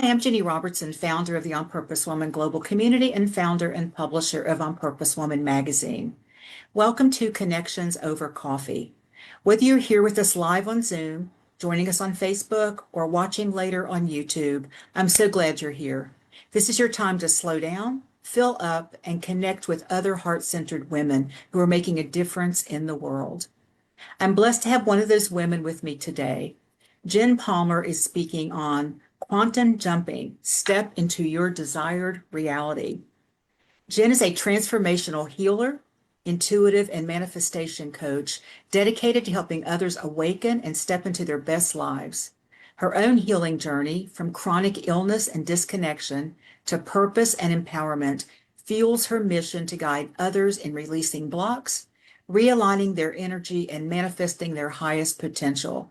Hi, I'm Jenny Robertson, founder of the On Purpose Woman Global Community and founder and publisher of On Purpose Woman magazine. Welcome to Connections Over Coffee. Whether you're here with us live on Zoom, joining us on Facebook, or watching later on YouTube, I'm so glad you're here. This is your time to slow down, fill up, and connect with other heart-centered women who are making a difference in the world. I'm blessed to have one of those women with me today. Jenn Palmer is speaking on quantum jumping, step into your desired reality. Jenn is a transformational healer, intuitive, and manifestation coach dedicated to helping others awaken and step into their best lives. Her own healing journey from chronic illness and disconnection to purpose and empowerment fuels her mission to guide others in releasing blocks, realigning their energy, and manifesting their highest potential.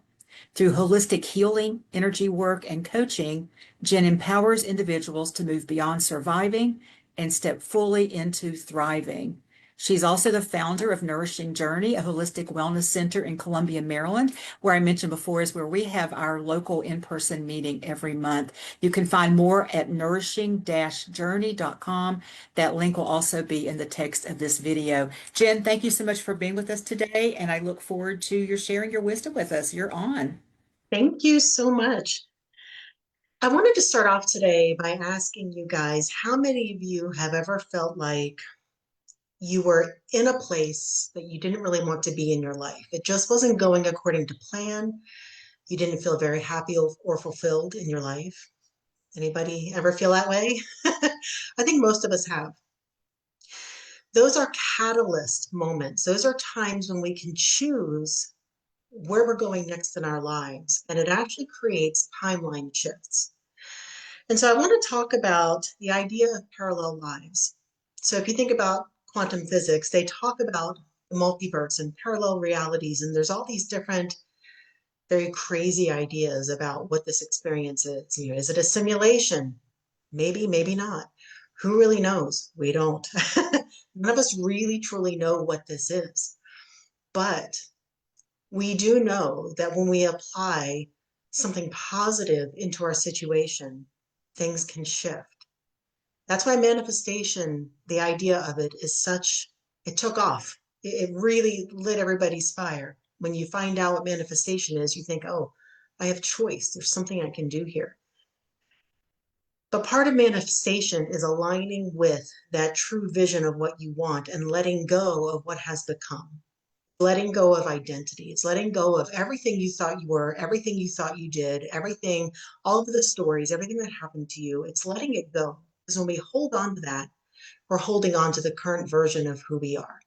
Through holistic healing, energy work, and coaching, Jenn empowers individuals to move beyond surviving and step fully into thriving. She's also the founder of Nourishing Journey, a holistic wellness center in Columbia, Maryland, where I mentioned before is where we have our local in-person meeting every month. You can find more at nourishing-journey.com. That link will also be in the text of this video. Jenn, thank you so much for being with us today, and I look forward to your sharing your wisdom with us. You're on. Thank you so much. I wanted to start off today by asking you guys, how many of you have ever felt like you were in a place that you didn't really want to be in your life? It just wasn't going according to plan. You didn't feel very happy or fulfilled in your life. Anybody ever feel that way? I think most of us have. Those are catalyst moments. Those are times when we can choose where we're going next in our lives, and it actually creates timeline shifts. And so I want to talk about the idea of parallel lives. So if you think about quantum physics, they talk about the multiverse and parallel realities, and there's all these different, very crazy ideas about what this experience is. Is it a simulation? Maybe, maybe not. Who really knows? We don't. None of us really truly know what this is. But we do know that when we apply something positive into our situation, things can shift. That's why manifestation, the idea of it is such, it took off. It really lit everybody's fire. When you find out what manifestation is, you think, oh, I have choice. There's something I can do here. But part of manifestation is aligning with that true vision of what you want and letting go of what has become. Letting go of identity. It's letting go of everything you thought you were, everything you thought you did, everything, all of the stories, everything that happened to you. It's letting it go. Because when we hold on to that, we're holding on to the current version of who we are.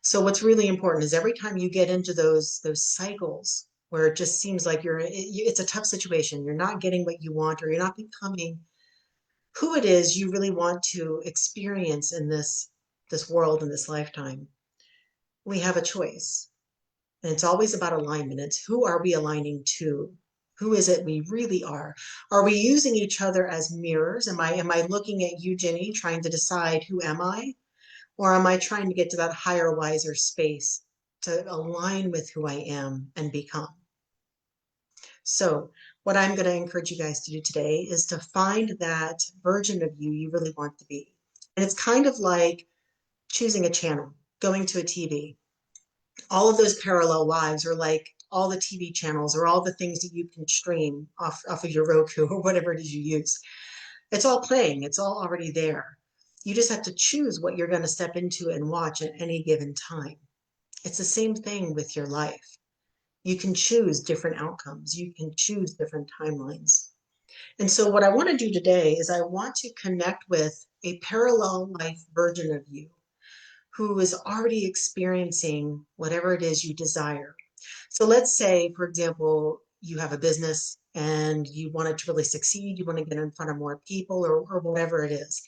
So what's really important is every time you get into those cycles where it just seems like it's a tough situation, you're not getting what you want, or you're not becoming who it is you really want to experience in this world in this lifetime, we have a choice. And it's always about alignment. It's who are we aligning to? Who is it we really are? Are we using each other as mirrors? Am I looking at you, Jenny, trying to decide who am I? Or am I trying to get to that higher, wiser space to align with who I am and become? So what I'm going to encourage you guys to do today is to find that version of you really want to be. And it's kind of like choosing a channel, going to a TV. All of those parallel lives are like all the TV channels or all the things that you can stream off of your Roku or whatever it is you use. It's all playing. It's all already there. You just have to choose what you're going to step into and watch at any given time. It's the same thing with your life. You can choose different outcomes. You can choose different timelines. And so what I want to do today is I want to connect with a parallel life version of you who is already experiencing whatever it is you desire. So let's say, for example, you have a business and you want it to really succeed, you want to get in front of more people or whatever it is.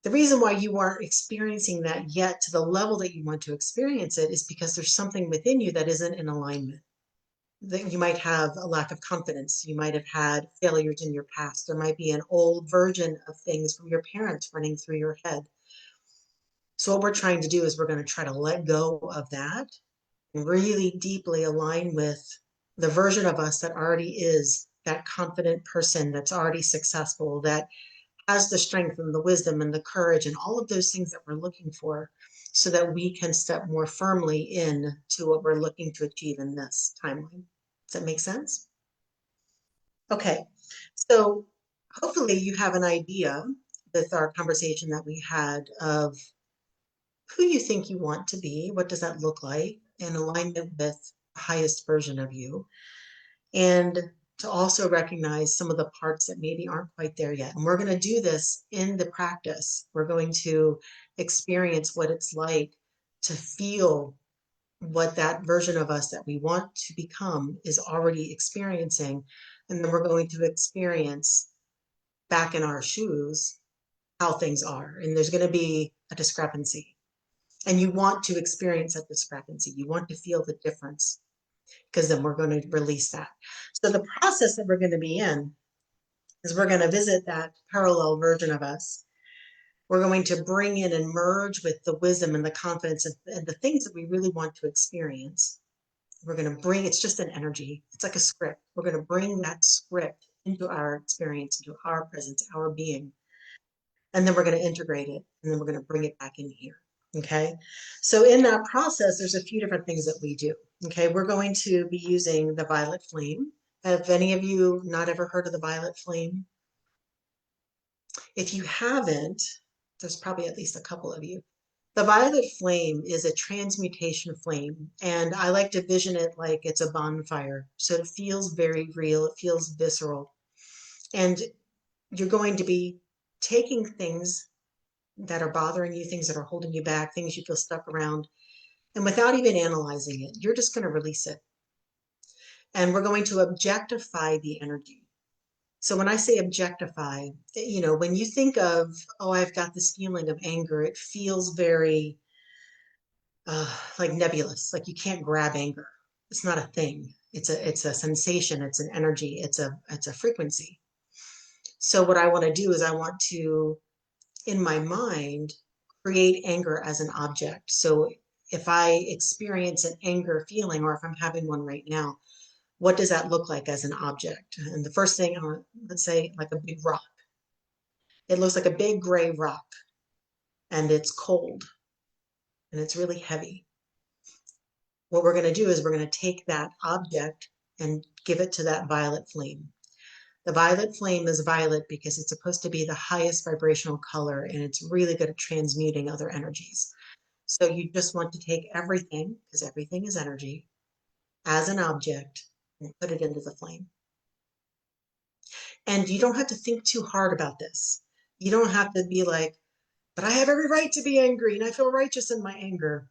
The reason why you aren't experiencing that yet to the level that you want to experience it is because there's something within you that isn't in alignment. That you might have a lack of confidence. You might have had failures in your past. There might be an old version of things from your parents running through your head. So what we're trying to do is we're going to try to let go of that and really deeply align with the version of us that already is that confident person that's already successful, that has the strength and the wisdom and the courage and all of those things that we're looking for so that we can step more firmly in to what we're looking to achieve in this timeline. Does that make sense? Okay, so hopefully you have an idea with our conversation that we had of who you think you want to be, what does that look like, in alignment with the highest version of you, and to also recognize some of the parts that maybe aren't quite there yet. And we're going to do this in the practice. We're going to experience what it's like to feel what that version of us that we want to become is already experiencing. And then we're going to experience back in our shoes how things are. And there's going to be a discrepancy. And you want to experience that discrepancy. You want to feel the difference because then we're going to release that. So the process that we're going to be in is we're going to visit that parallel version of us. We're going to bring in and merge with the wisdom and the confidence and the things that we really want to experience. We're going to bring, it's just an energy. It's like a script. We're going to bring that script into our experience, into our presence, our being. And then we're going to integrate it. And then we're going to bring it back in here. Okay. So in that process, there's a few different things that we do. Okay. We're going to be using the violet flame. Have any of you not ever heard of the violet flame? If you haven't, there's probably at least a couple of you. The violet flame is a transmutation flame, and I like to vision it like it's a bonfire. So it feels very real, it feels visceral. And you're going to be taking things that are bothering you, things that are holding you back, things you feel stuck around, and without even analyzing it, you're just going to release it. And we're going to objectify the energy. So when I say objectify, when you think of, oh, I've got this feeling of anger, it feels very like nebulous, like you can't grab anger. It's not a thing. It's a sensation. It's an energy. It's a frequency. So what I want to do is I want to, in my mind, create anger as an object. So if I experience an anger feeling, or if I'm having one right now, what does that look like as an object? And the first thing, let's say like a big rock. It looks like a big gray rock, and it's cold, and it's really heavy. What we're going to do is we're going to take that object and give it to that violet flame. The violet flame is violet because it's supposed to be the highest vibrational color, and it's really good at transmuting other energies. So you just want to take everything, because everything is energy, as an object and put it into the flame. And you don't have to think too hard about this. You don't have to be like, but I have every right to be angry and I feel righteous in my anger.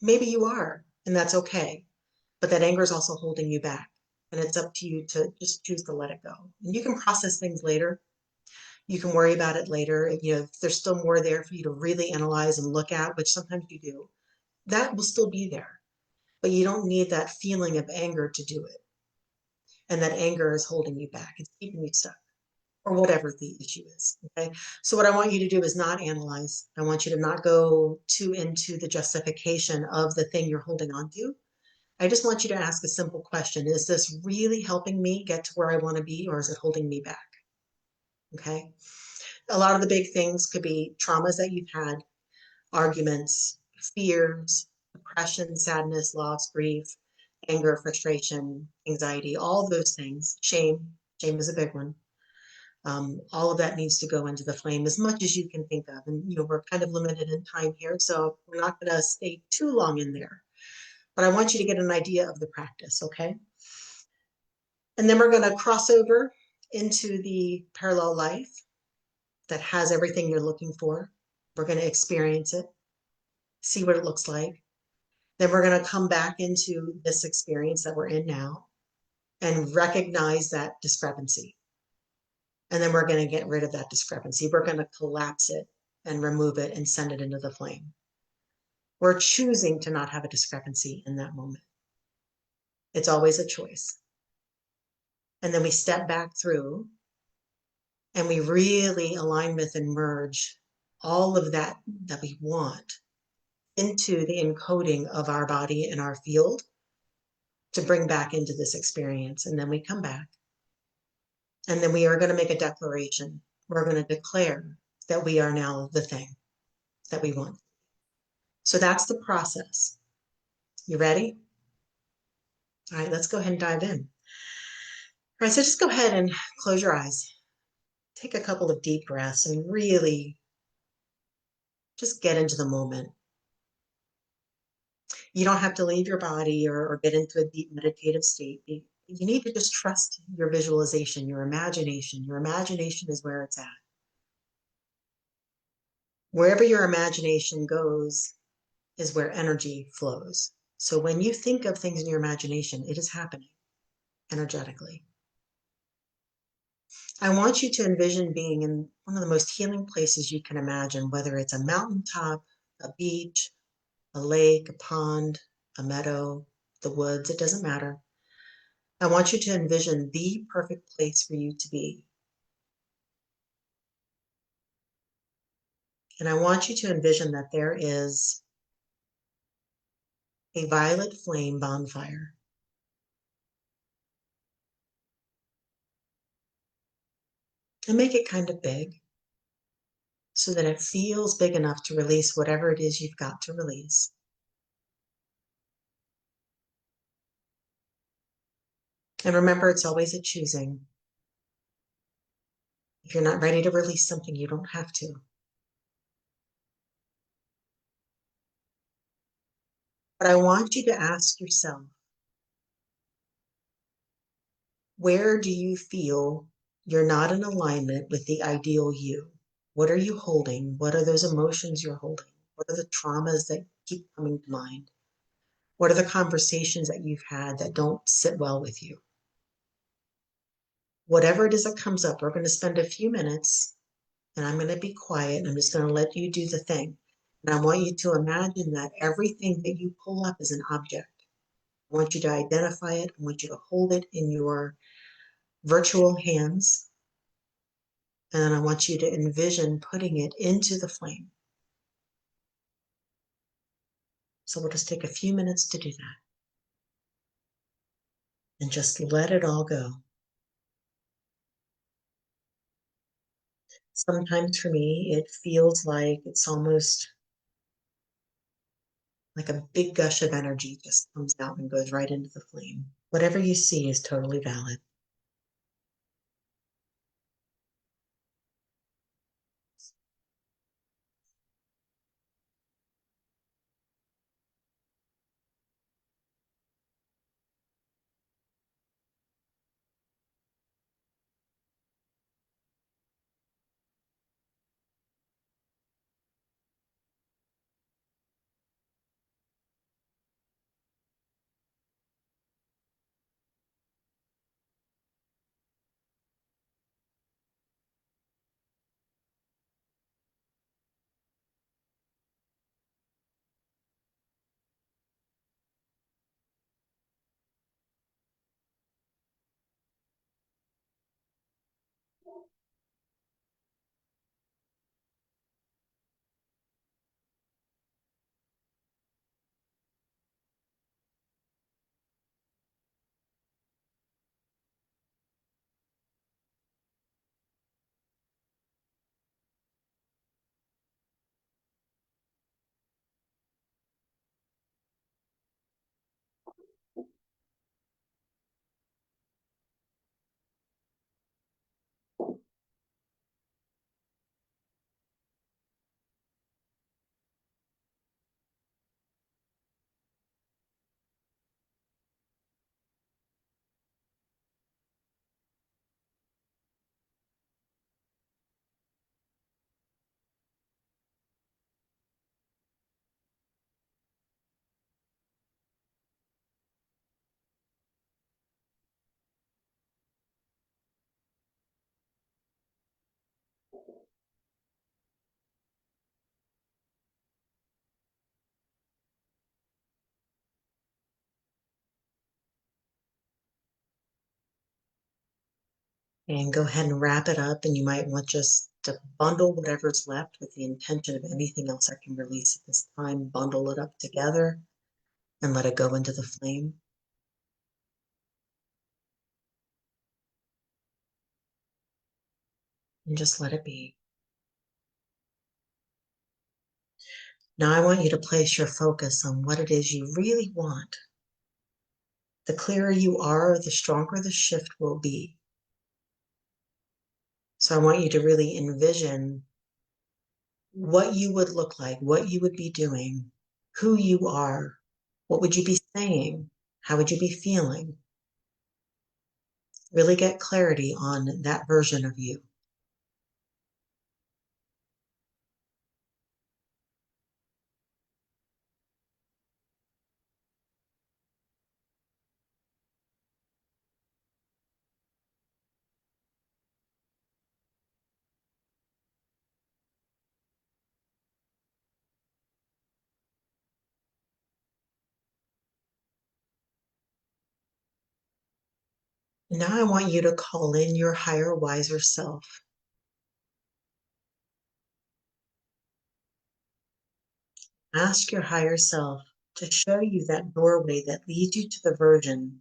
Maybe you are, and that's okay. But that anger is also holding you back. And it's up to you to just choose to let it go. And you can process things later. You can worry about it later. If there's still more there for you to really analyze and look at, which sometimes you do, that will still be there. But you don't need that feeling of anger to do it. And that anger is holding you back. It's keeping you stuck, or whatever the issue is. Okay. So what I want you to do is not analyze. I want you to not go too into the justification of the thing you're holding on to. I just want you to ask a simple question. Is this really helping me get to where I want to be, or is it holding me back? Okay. A lot of the big things could be traumas that you've had, arguments, fears, depression, sadness, loss, grief, anger, frustration, anxiety, all those things. Shame. Shame is a big one. All of that needs to go into the flame as much as you can think of. And, we're kind of limited in time here, so we're not going to stay too long in there. But I want you to get an idea of the practice, okay? And then we're going to cross over into the parallel life that has everything you're looking for. We're going to experience it, see what it looks like. Then we're going to come back into this experience that we're in now and recognize that discrepancy. And then we're going to get rid of that discrepancy. We're going to collapse it and remove it and send it into the flame. We're choosing to not have a discrepancy in that moment. It's always a choice. And then we step back through and we really align with and merge all of that we want into the encoding of our body and our field to bring back into this experience. And then we come back And then we are going to make a declaration. We're going to declare that we are now the thing that we want. So that's the process. You ready? All right, let's go ahead and dive in. All right, so just go ahead and close your eyes. Take a couple of deep breaths and really just get into the moment. You don't have to leave your body or get into a deep meditative state. You need to just trust your visualization, your imagination. Your imagination is where it's at. Wherever your imagination goes is where energy flows. So when you think of things in your imagination, it is happening energetically. I want you to envision being in one of the most healing places you can imagine, whether it's a mountaintop, a beach, a lake, a pond, a meadow, the woods, it doesn't matter. I want you to envision the perfect place for you to be. And I want you to envision that there is a violet flame bonfire. And make it kind of big so that it feels big enough to release whatever it is you've got to release. And remember, it's always a choosing. If you're not ready to release something, you don't have to. But I want you to ask yourself, where do you feel you're not in alignment with the ideal you? What are you holding? What are those emotions you're holding? What are the traumas that keep coming to mind? What are the conversations that you've had that don't sit well with you? Whatever it is that comes up, we're going to spend a few minutes and I'm going to be quiet and I'm just going to let you do the thing. And I want you to imagine that everything that you pull up is an object. I want you to identify it. I want you to hold it in your virtual hands. And then I want you to envision putting it into the flame. So we'll just take a few minutes to do that and just let it all go. Sometimes for me, it feels like it's almost like a big gush of energy just comes out and goes right into the flame. Whatever you see is totally valid. And go ahead and wrap it up. And you might want just to bundle whatever's left with the intention of anything else I can release at this time. Bundle it up together and let it go into the flame. and just let it be. Now I want you to place your focus on what it is you really want. The clearer you are, the stronger the shift will be. So I want you to really envision what you would look like, what you would be doing, who you are, what would you be saying, how would you be feeling. Really get clarity on that version of you. Now I want you to call in your higher, wiser self. Ask your higher self to show you that doorway that leads you to the version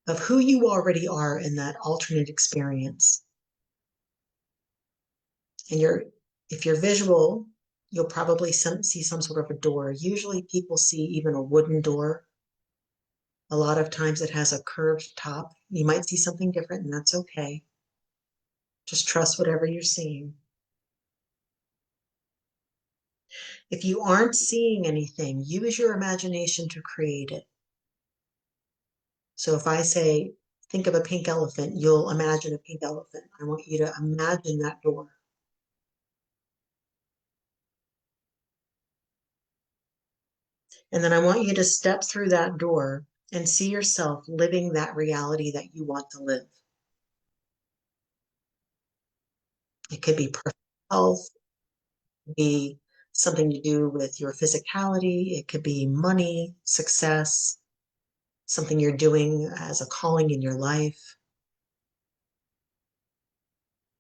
of who you already are in that alternate experience. And if you're visual, you'll probably see some sort of a door. Usually people see even a wooden door. A lot of times it has a curved top. You might see something different, and that's okay. Just trust whatever you're seeing. If you aren't seeing anything, use your imagination to create it. So if I say, think of a pink elephant, you'll imagine a pink elephant. I want you to imagine that door. And then I want you to step through that door and see yourself living that reality that you want to live. It could be perfect health, it could be something to do with your physicality, it could be money, success, something you're doing as a calling in your life.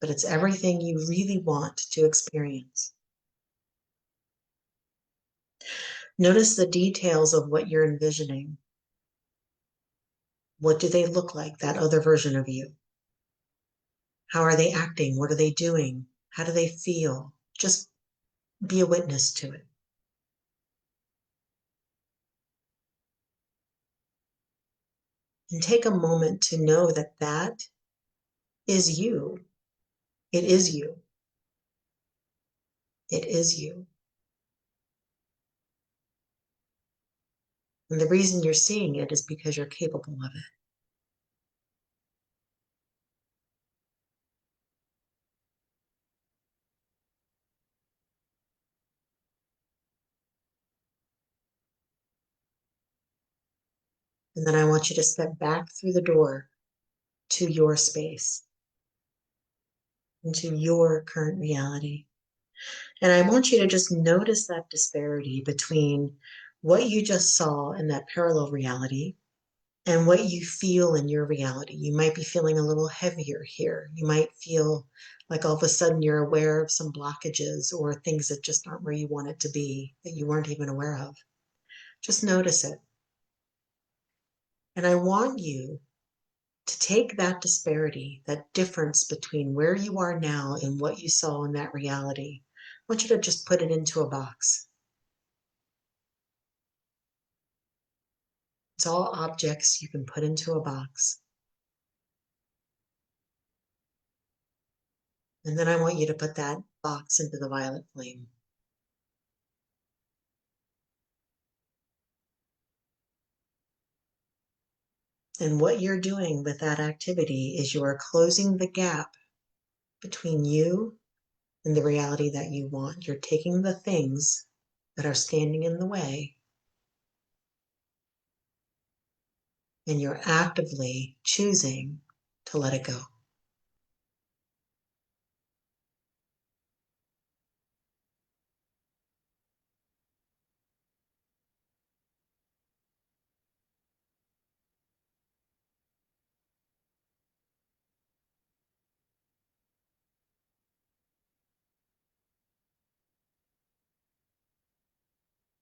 But it's everything you really want to experience. Notice the details of what you're envisioning. What do they look like, that other version of you? How are they acting? What are they doing? How do they feel? Just be a witness to it. And take a moment to know that that is you. It is you. It is you. And the reason you're seeing it is because you're capable of it. And then I want you to step back through the door to your space, into your current reality. And I want you to just notice that disparity between what you just saw in that parallel reality and what you feel in your reality. You might be feeling a little heavier here. You might feel like all of a sudden you're aware of some blockages or things that just aren't where you want it to be that you weren't even aware of. Just notice it. And I want you to take that disparity, that difference between where you are now and what you saw in that reality. I want you to just put it into a box. It's all objects you can put into a box. And then I want you to put that box into the violet flame. And what you're doing with that activity is you are closing the gap between you and the reality that you want. You're taking the things that are standing in the way and you're actively choosing to let it go.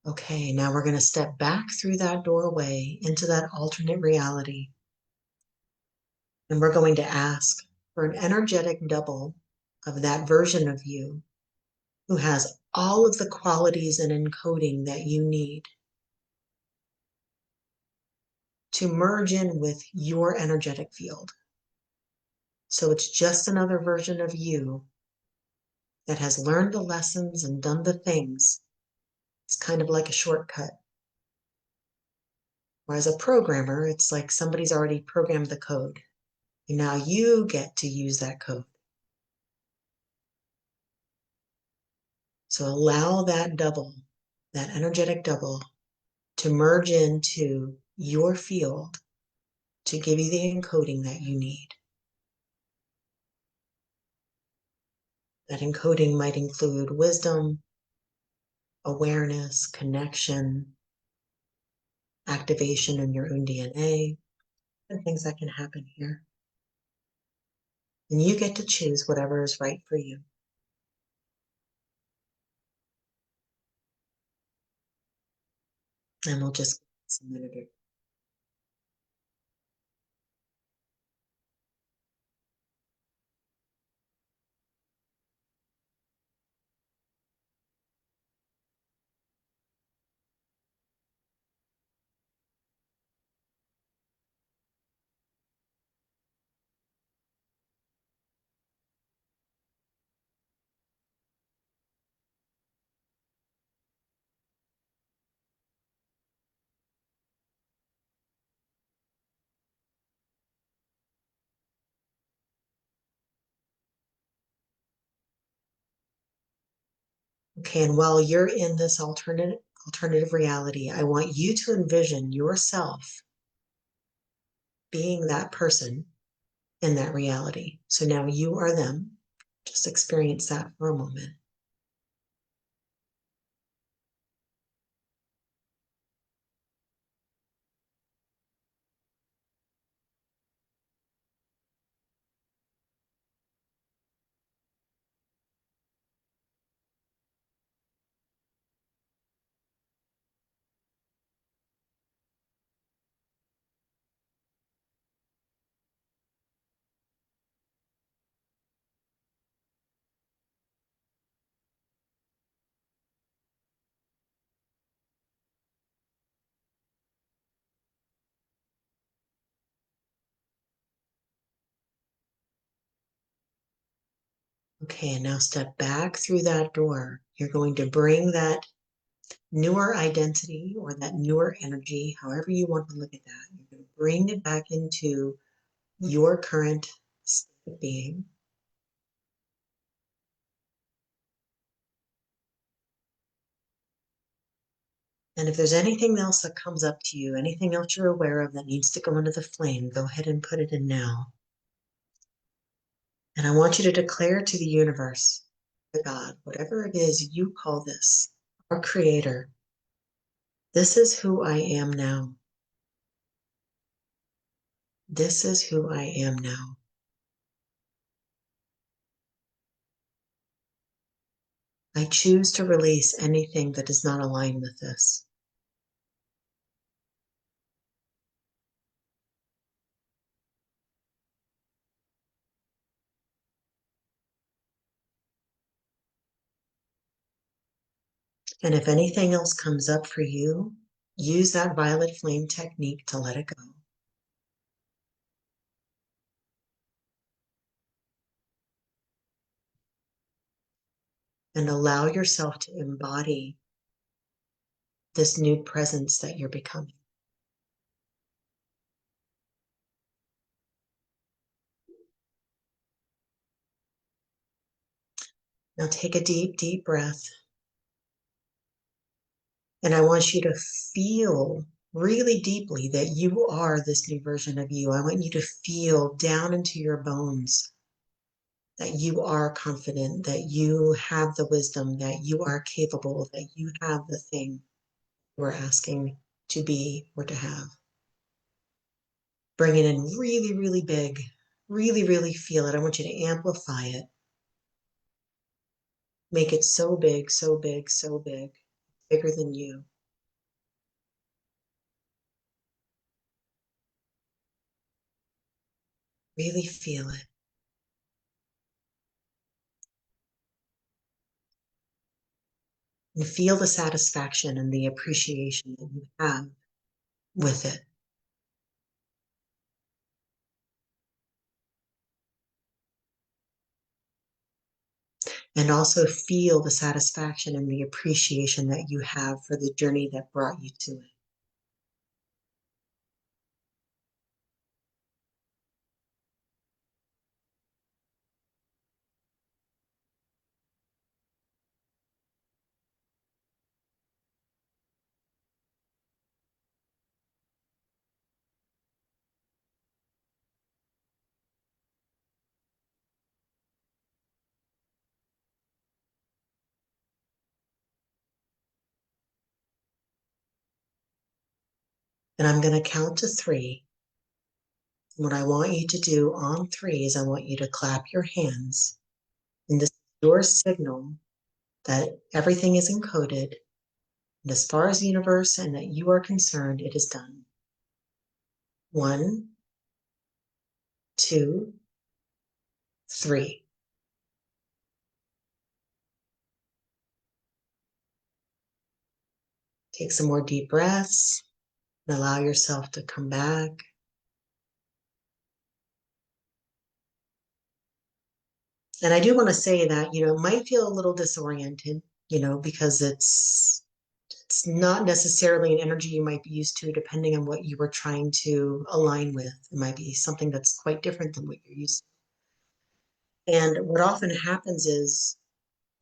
Okay, now we're going to step back through that doorway into that alternate reality. And we're going to ask, for an energetic double of that version of you who has all of the qualities and encoding that you need to merge in with your energetic field. So it's just another version of you that has learned the lessons and done the things. It's kind of like a shortcut. Whereas a programmer, it's like somebody's already programmed the code. And now you get to use that code. So allow that double, that energetic double, to merge into your field to give you the encoding that you need. That encoding might include wisdom, awareness, connection, activation in your own DNA, and things that can happen here. And you get to choose whatever is right for you. And we'll just a minute or okay, and while you're in this alternative reality, I want you to envision yourself being that person in that reality. So now you are them. Just experience that for a moment. Okay, and now step back through that door. You're going to bring that newer identity or that newer energy, however you want to look at that. You're going to bring it back into your current state of being. And if there's anything else that comes up to you, anything else you're aware of that needs to go into the flame, go ahead and put it in now. And I want you to declare to the universe, to God, whatever it is you call this, our creator, this is who I am now. This is who I am now. I choose to release anything that does not align with this. And if anything else comes up for you, use that violet flame technique to let it go. And allow yourself to embody this new presence that you're becoming. Now take a deep, deep breath. And I want you to feel really deeply that you are this new version of you. I want you to feel down into your bones that you are confident, that you have the wisdom, that you are capable, that you have the thing we're asking to be or to have. Bring it in really, really big. Really, really feel it. I want you to amplify it. Make it so big, so big, so big. Bigger than you. Really feel it. and feel the satisfaction and the appreciation that you have with it. And also feel the satisfaction and the appreciation that you have for the journey that brought you to it. And I'm going to count to 3. What I want you to do on 3 is I want you to clap your hands. And this is your signal that everything is encoded. And as far as the universe and that you are concerned, it is done. 1, 2, 3. Take some more deep breaths and allow yourself to come back. And I do want to say that, it might feel a little disoriented, because it's not necessarily an energy you might be used to, depending on what you were trying to align with. It might be something that's quite different than what you're used to. And what often happens is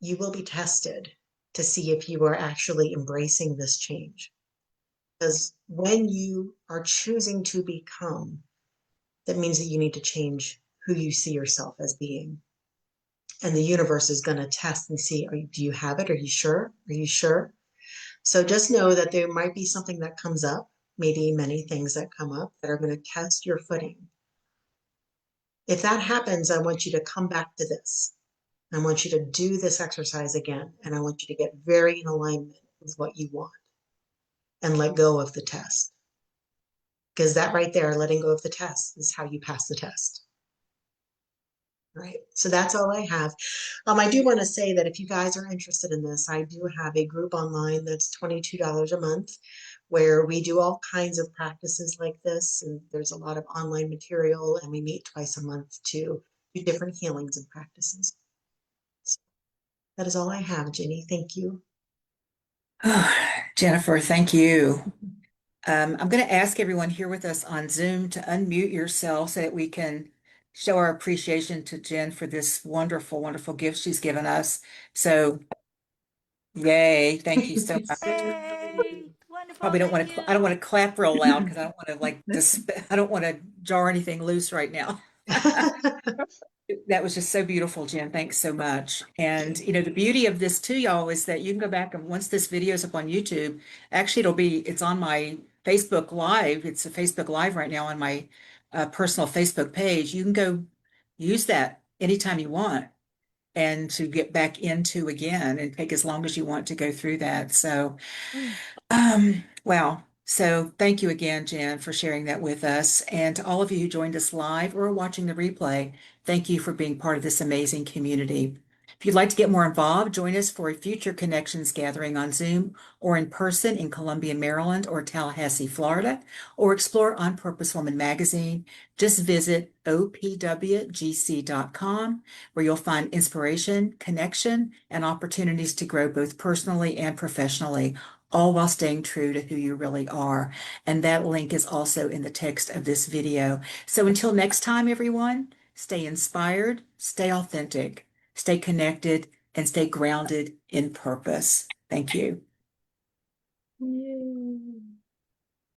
you will be tested to see if you are actually embracing this change. Because when you are choosing to become, that means that you need to change who you see yourself as being. And the universe is going to test and see, do you have it? Are you sure? Are you sure? So just know that there might be something that comes up, maybe many things that come up that are going to test your footing. If that happens, I want you to come back to this. I want you to do this exercise again, and I want you to get very in alignment with what you want and let go of the test. Because that right there, letting go of the test, is how you pass the test. Right. So that's all I have. I do want to say that if you guys are interested in this, I do have a group online that's $22 a month where we do all kinds of practices like this. And there's a lot of online material, and we meet twice a month to do different healings and practices. So that is all I have, Jenny. Thank you. Jennifer, thank you. I'm going to ask everyone here with us on Zoom to unmute yourself so that we can show our appreciation to Jenn for this wonderful, wonderful gift she's given us. So, yay, thank you so much. Yay! Wonderful, Probably don't thank want to, I don't you. want to clap real loud because I don't want to I don't want to jar anything loose right now. That was just so beautiful, Jenn. Thanks so much. And the beauty of this too, y'all, is that you can go back and once this video is up on YouTube, actually it's on my Facebook Live. It's a Facebook Live right now on my personal Facebook page. You can go use that anytime you want and to get back into again and take as long as you want to go through that. So wow. So thank you again, Jenn, for sharing that with us. And to all of you who joined us live or watching the replay, thank you for being part of this amazing community. If you'd like to get more involved, join us for a future Connections gathering on Zoom or in person in Columbia, Maryland or Tallahassee, Florida, or explore On Purpose Woman magazine. Just visit opwgc.com where you'll find inspiration, connection, and opportunities to grow both personally and professionally, all while staying true to who you really are. And that link is also in the text of this video. So until next time, everyone, stay inspired, stay authentic, stay connected, and stay grounded in purpose. Thank you. Yay.